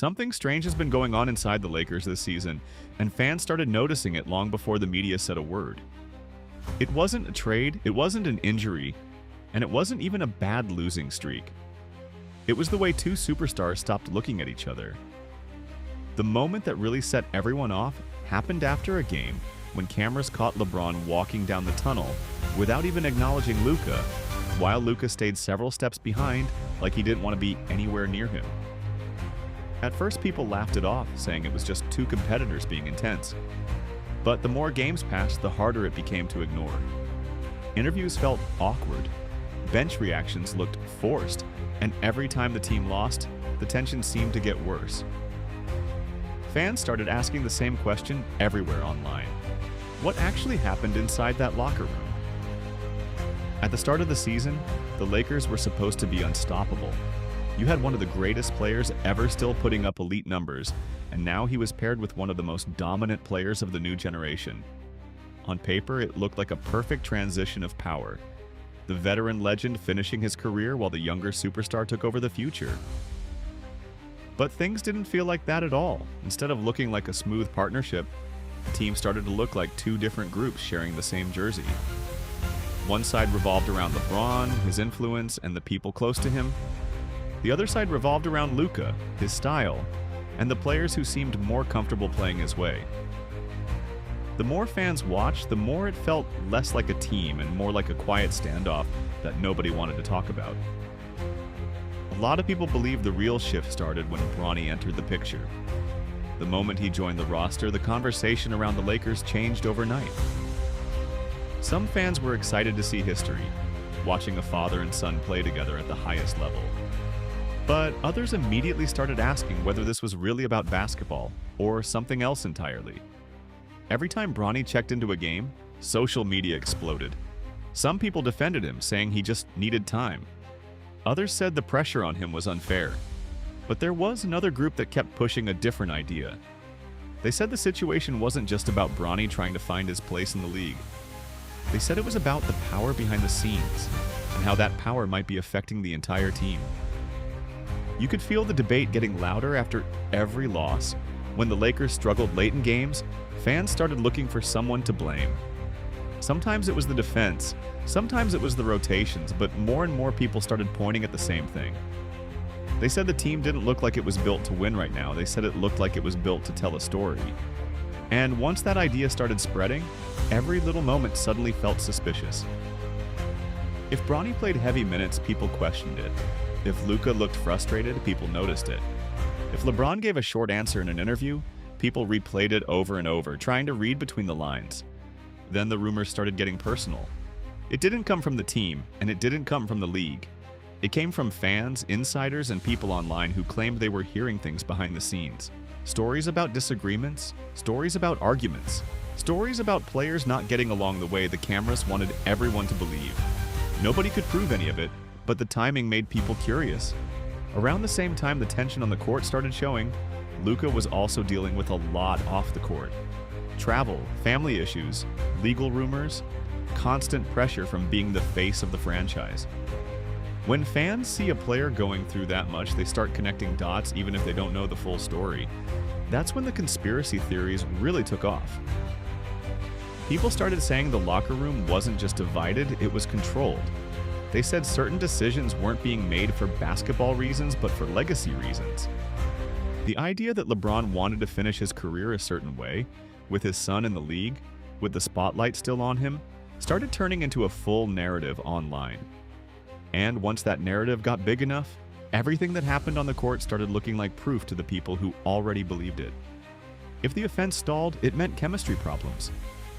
Something strange has been going on inside the Lakers this season, and fans started noticing it long before the media said a word. It wasn't a trade, it wasn't an injury, and it wasn't even a bad losing streak. It was the way two superstars stopped looking at each other. The moment that really set everyone off happened after a game when cameras caught LeBron walking down the tunnel without even acknowledging Luka, while Luka stayed several steps behind like he didn't want to be anywhere near him. At first, people laughed it off, saying it was just two competitors being intense. But the more games passed, the harder it became to ignore. Interviews felt awkward, bench reactions looked forced, and every time the team lost, the tension seemed to get worse. Fans started asking the same question everywhere online. What actually happened inside that locker room? At the start of the season, the Lakers were supposed to be unstoppable. You had one of the greatest players ever still putting up elite numbers, and now he was paired with one of the most dominant players of the new generation. On paper, it looked like a perfect transition of power. The veteran legend finishing his career while the younger superstar took over the future. But things didn't feel like that at all. Instead of looking like a smooth partnership, the team started to look like two different groups sharing the same jersey. One side revolved around LeBron, his influence, and the people close to him. The other side revolved around Luka, his style, and the players who seemed more comfortable playing his way. The more fans watched, the more it felt less like a team and more like a quiet standoff that nobody wanted to talk about. A lot of people believe the real shift started when Bronny entered the picture. The moment he joined the roster, the conversation around the Lakers changed overnight. Some fans were excited to see history, watching a father and son play together at the highest level. But others immediately started asking whether this was really about basketball or something else entirely. Every time Bronny checked into a game, social media exploded. Some people defended him, saying he just needed time. Others said the pressure on him was unfair. But there was another group that kept pushing a different idea. They said the situation wasn't just about Bronny trying to find his place in the league. They said it was about the power behind the scenes and how that power might be affecting the entire team. You could feel the debate getting louder after every loss. When the Lakers struggled late in games, fans started looking for someone to blame. Sometimes it was the defense, sometimes it was the rotations, but more and more people started pointing at the same thing. They said the team didn't look like it was built to win right now. They said it looked like it was built to tell a story. And once that idea started spreading, every little moment suddenly felt suspicious. If Bronny played heavy minutes, people questioned it. If Luka looked frustrated, people noticed it. If LeBron gave a short answer in an interview, people replayed it over and over, trying to read between the lines. Then the rumors started getting personal. It didn't come from the team, and it didn't come from the league. It came from fans, insiders, and people online who claimed they were hearing things behind the scenes. Stories about disagreements, stories about arguments, stories about players not getting along the way the cameras wanted everyone to believe. Nobody could prove any of it, but the timing made people curious. Around the same time the tension on the court started showing, Luka was also dealing with a lot off the court. Travel, family issues, legal rumors, constant pressure from being the face of the franchise. When fans see a player going through that much, they start connecting dots even if they don't know the full story. That's when the conspiracy theories really took off. People started saying the locker room wasn't just divided, it was controlled. They said certain decisions weren't being made for basketball reasons, but for legacy reasons. The idea that LeBron wanted to finish his career a certain way, with his son in the league, with the spotlight still on him, started turning into a full narrative online. And once that narrative got big enough, everything that happened on the court started looking like proof to the people who already believed it. If the offense stalled, it meant chemistry problems.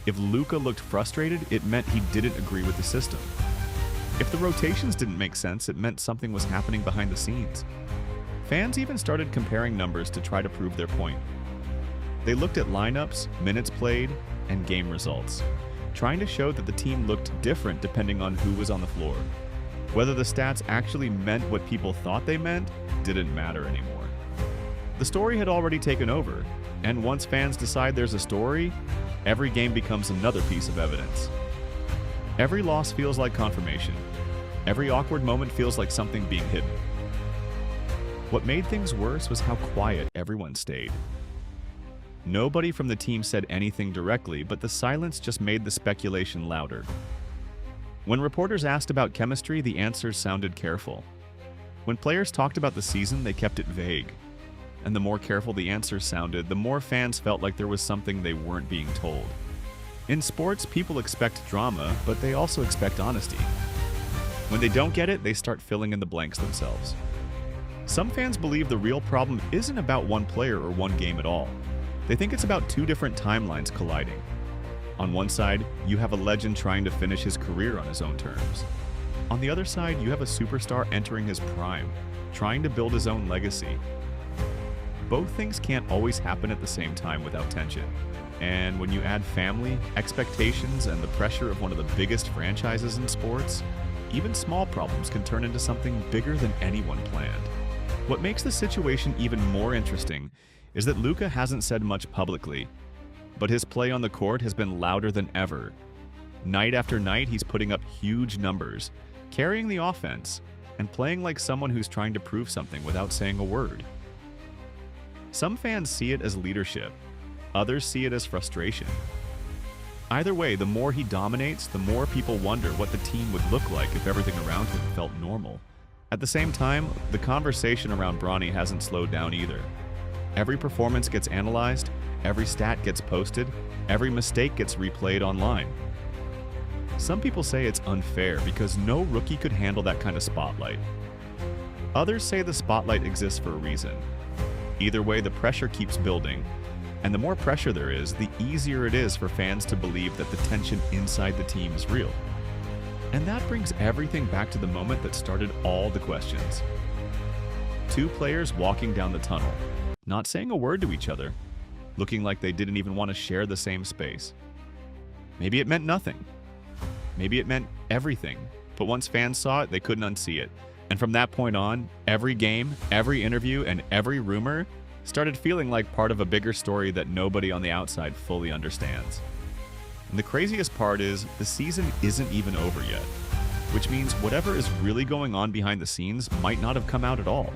If Luka looked frustrated, it meant he didn't agree with the system. If the rotations didn't make sense, it meant something was happening behind the scenes. Fans even started comparing numbers to try to prove their point. They looked at lineups, minutes played, and game results, trying to show that the team looked different depending on who was on the floor. Whether the stats actually meant what people thought they meant didn't matter anymore. The story had already taken over, and once fans decide there's a story, every game becomes another piece of evidence. Every loss feels like confirmation. Every awkward moment feels like something being hidden. What made things worse was how quiet everyone stayed. Nobody from the team said anything directly, but the silence just made the speculation louder. When reporters asked about chemistry, the answers sounded careful. When players talked about the season, they kept it vague. And the more careful the answers sounded, the more fans felt like there was something they weren't being told. In sports, people expect drama, but they also expect honesty. When they don't get it, they start filling in the blanks themselves. Some fans believe the real problem isn't about one player or one game at all. They think it's about two different timelines colliding. On one side, you have a legend trying to finish his career on his own terms. On the other side, you have a superstar entering his prime, trying to build his own legacy. Both things can't always happen at the same time without tension. And when you add family, expectations, and the pressure of one of the biggest franchises in sports, even small problems can turn into something bigger than anyone planned. What makes the situation even more interesting is that Luka hasn't said much publicly, but his play on the court has been louder than ever. Night after night, he's putting up huge numbers, carrying the offense, and playing like someone who's trying to prove something without saying a word. Some fans see it as leadership, others see it as frustration. Either way, the more he dominates, the more people wonder what the team would look like if everything around him felt normal. At the same time, the conversation around Bronny hasn't slowed down either. Every performance gets analyzed, every stat gets posted, every mistake gets replayed online. Some people say it's unfair because no rookie could handle that kind of spotlight. Others say the spotlight exists for a reason. Either way, the pressure keeps building, and the more pressure there is, the easier it is for fans to believe that the tension inside the team is real. And that brings everything back to the moment that started all the questions. Two players walking down the tunnel, not saying a word to each other, looking like they didn't even want to share the same space. Maybe it meant nothing. Maybe it meant everything, but once fans saw it, they couldn't unsee it. And from that point on, every game, every interview, and every rumor started feeling like part of a bigger story that nobody on the outside fully understands. And the craziest part is, the season isn't even over yet, which means whatever is really going on behind the scenes might not have come out at all.